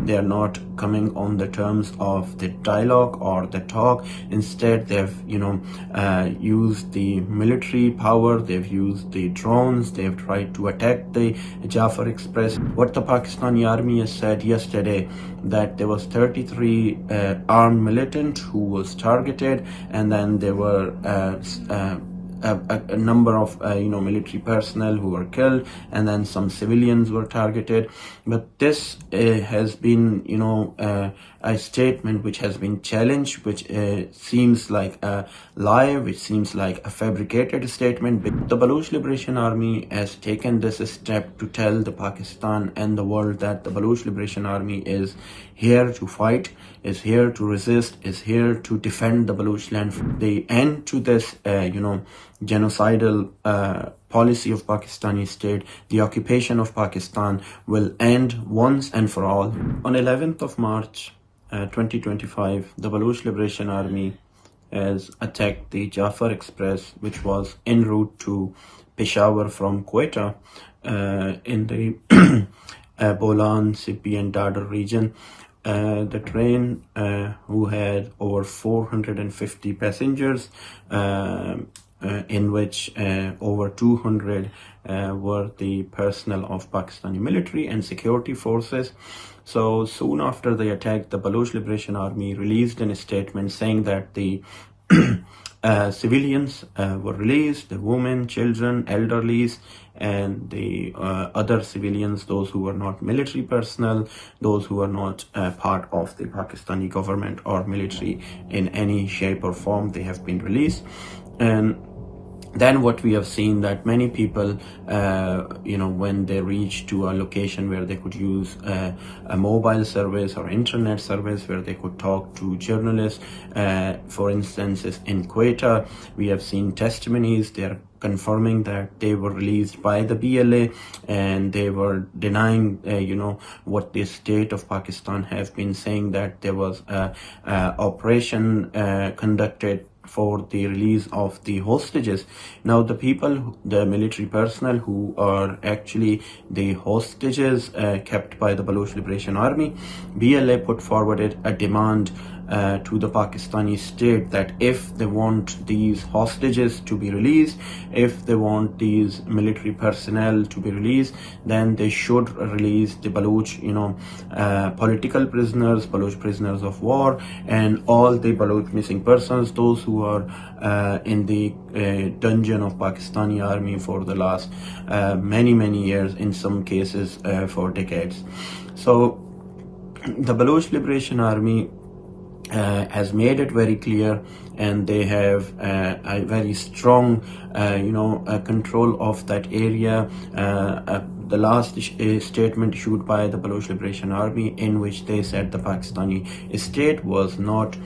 They are not coming on the terms of the dialogue or the talk. Instead, they've used the military power, they've used the drones, they've tried to attack the Jaffer Express. What the Pakistani army has said yesterday, that there was 33 armed militant who was targeted, and then there were a number of military personnel who were killed, and then some civilians were targeted. But this has been a statement which has been challenged, which seems like a lie, which seems like a fabricated statement. The Baloch Liberation Army has taken this step to tell the Pakistan and the world that the Baloch Liberation Army is here to fight, is here to resist, is here to defend the Baloch land. The end to this genocidal policy of Pakistani state, the occupation of Pakistan, will end once and for all. On 11th of March 2025, the Baloch Liberation Army has attacked the Jaffer Express, which was en route to Peshawar from Quetta in the Bolan, Sipi and Dadar region. The train, who had over 450 passengers, in which over 200 were the personnel of Pakistani military and security forces. So soon after the attack, the Baloch Liberation Army released a statement saying that the civilians were released, the women, children, elderlies, and the other civilians, those who were not military personnel, those who were not part of the Pakistani government or military in any shape or form, they have been released. And then what we have seen, that many people, when they reach to a location where they could use a mobile service or internet service where they could talk to journalists, for instance, in Quetta, we have seen testimonies. They are confirming that they were released by the BLA, and they were denying, what the state of Pakistan have been saying, that there was a operation conducted for the release of the hostages. Now the people, the military personnel who are actually the hostages kept by the Baloch Liberation Army, BLA put forward a demand to the Pakistani state that if they want these hostages to be released, if they want these military personnel to be released, then they should release the Baloch, political prisoners, Baloch prisoners of war, and all the Baloch missing persons, those who are in the dungeon of Pakistani army for the last many years, in some cases for decades. So the Baloch Liberation Army has made it very clear, and they have a very strong control of that area. The last statement issued by the Baloch Liberation Army, in which they said the Pakistani state was not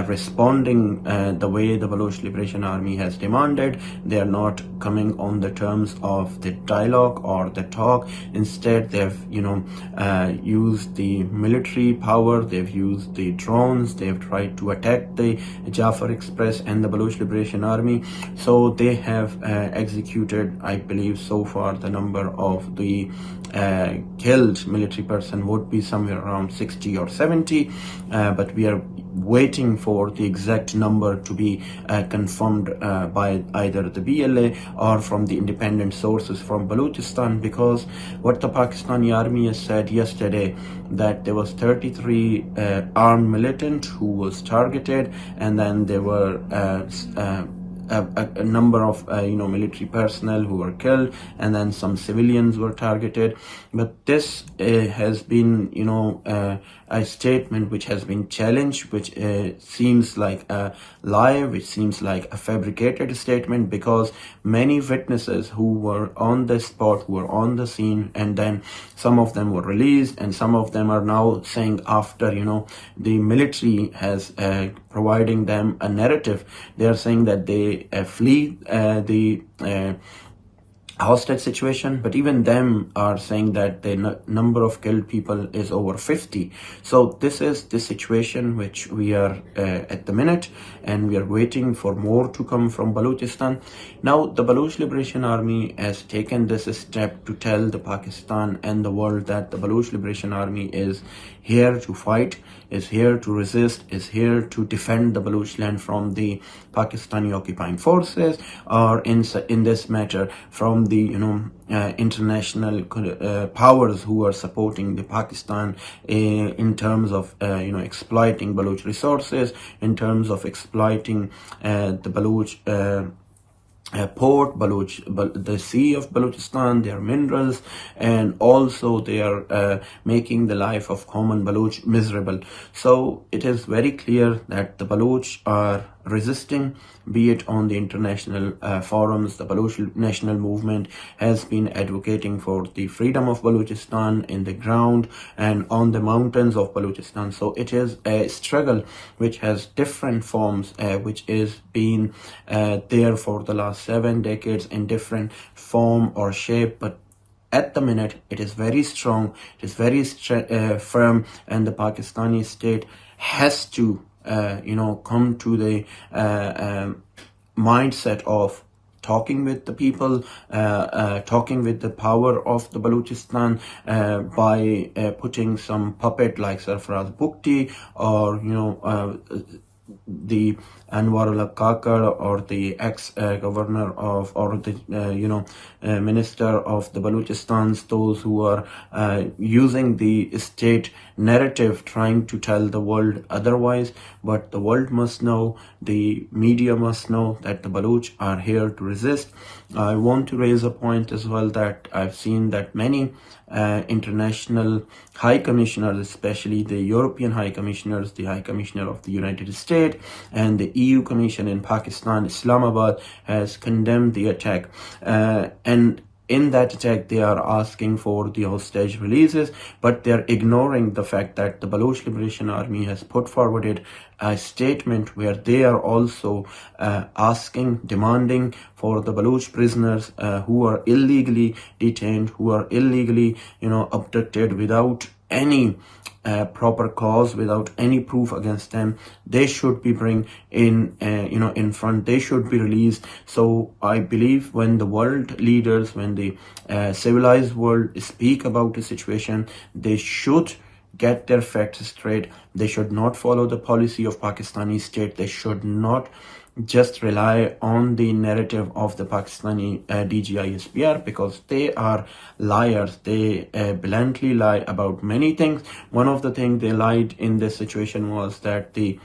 responding the way the Baloch Liberation Army has demanded. They are not coming on the terms of the dialogue or the talk. Instead, they've used the military power, they've used the drones, they've tried to attack the Jaffar Express and the Baloch Liberation Army. So they have executed, I believe so far, the number of the killed military person would be somewhere around 60 or 70, but we are waiting for the exact number to be confirmed by either the BLA or from the independent sources from Balochistan, because what the Pakistani army has said yesterday, that there was 33 armed militant who was targeted, and then there were a number of military personnel who were killed, and then some civilians were targeted. But this has been a statement which has been challenged, which seems like a lie, which seems like a fabricated statement, because many witnesses who were on the spot, who were on the scene, and then some of them were released, and some of them are now saying, after the military has providing them a narrative, they are saying that they flee the hostage situation, but even them are saying that the number of killed people is over 50. So this is the situation which we are at the minute, and we are waiting for more to come from Balochistan. Now the Baloch Liberation Army has taken this step to tell the Pakistan and the world that the Baloch Liberation Army is here to fight, is here to resist, is here to defend the Baloch land from the Pakistani occupying forces, or in this matter from the international powers who are supporting the Pakistan in terms of exploiting Baloch resources, in terms of exploiting the Baloch port, the sea of Balochistan, their minerals, and also they are making the life of common Baloch miserable. So it is very clear that the Baloch are resisting, be it on the international forums. The Baloch National Movement has been advocating for the freedom of Balochistan in the ground and on the mountains of Balochistan. So it is a struggle which has different forms, which is been there for the last 7 decades in different form or shape, but at the minute it is very strong, it is very firm, and the Pakistani state has to come to the mindset of talking with the people, talking with the power of the Balochistan by putting some puppet like Sarfaraz Bukti, or the Anwarullah Kakar, or the ex-governor of, or the minister of the Balochistan, those who are using the state narrative, trying to tell the world otherwise. But the world must know, the media must know that the Baloch are here to resist. I want to raise a point as well, that I've seen that many international high commissioners, especially the European high commissioners, the High Commissioner of the United States and the EU Commission in Pakistan, Islamabad, has condemned the attack. And in that attack, they are asking for the hostage releases, but they're ignoring the fact that the Baloch Liberation Army has put forwarded a statement where they are also demanding for the Baloch prisoners who are illegally detained, who are illegally, abducted without any proper cause, without any proof against them. They should be bring in front. They should be released. So I believe when the world leaders, when the civilized world speak about the situation, they should get their facts straight. They should not follow the policy of Pakistani state. They should not just rely on the narrative of the Pakistani DGI-SPR, because they are liars. They bluntly lie about many things. One of the things they lied in this situation was that the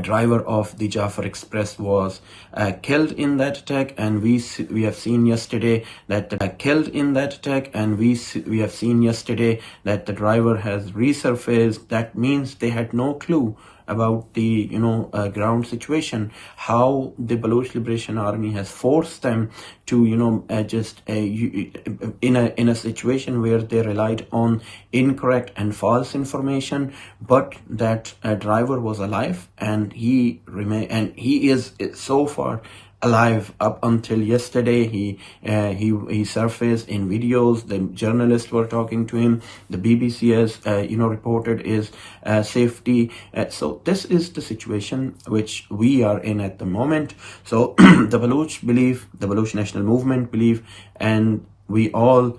driver of the Jaffer Express was killed in that attack, and we have seen yesterday that the driver has resurfaced. That means they had no clue about the ground situation, how the Baloch Liberation Army has forced them to in a situation where they relied on incorrect and false information. But that driver was alive, and he is so far alive up until yesterday. He surfaced in videos. The journalists were talking to him. The BBC has reported his safety. So this is the situation which we are in at the moment. So the Baloch believe, the Baloch National Movement believe, and we all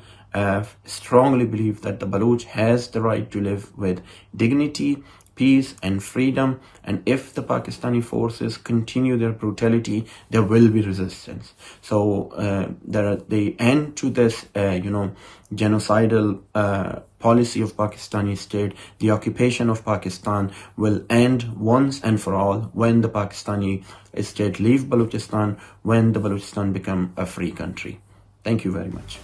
strongly believe that the Baloch has the right to live with dignity, peace and freedom. And if the Pakistani forces continue their brutality, there will be resistance. So the end to this genocidal policy of Pakistani state, the occupation of Pakistan, will end once and for all when the Pakistani state leave Balochistan, when the Balochistan become a free country. Thank you very much.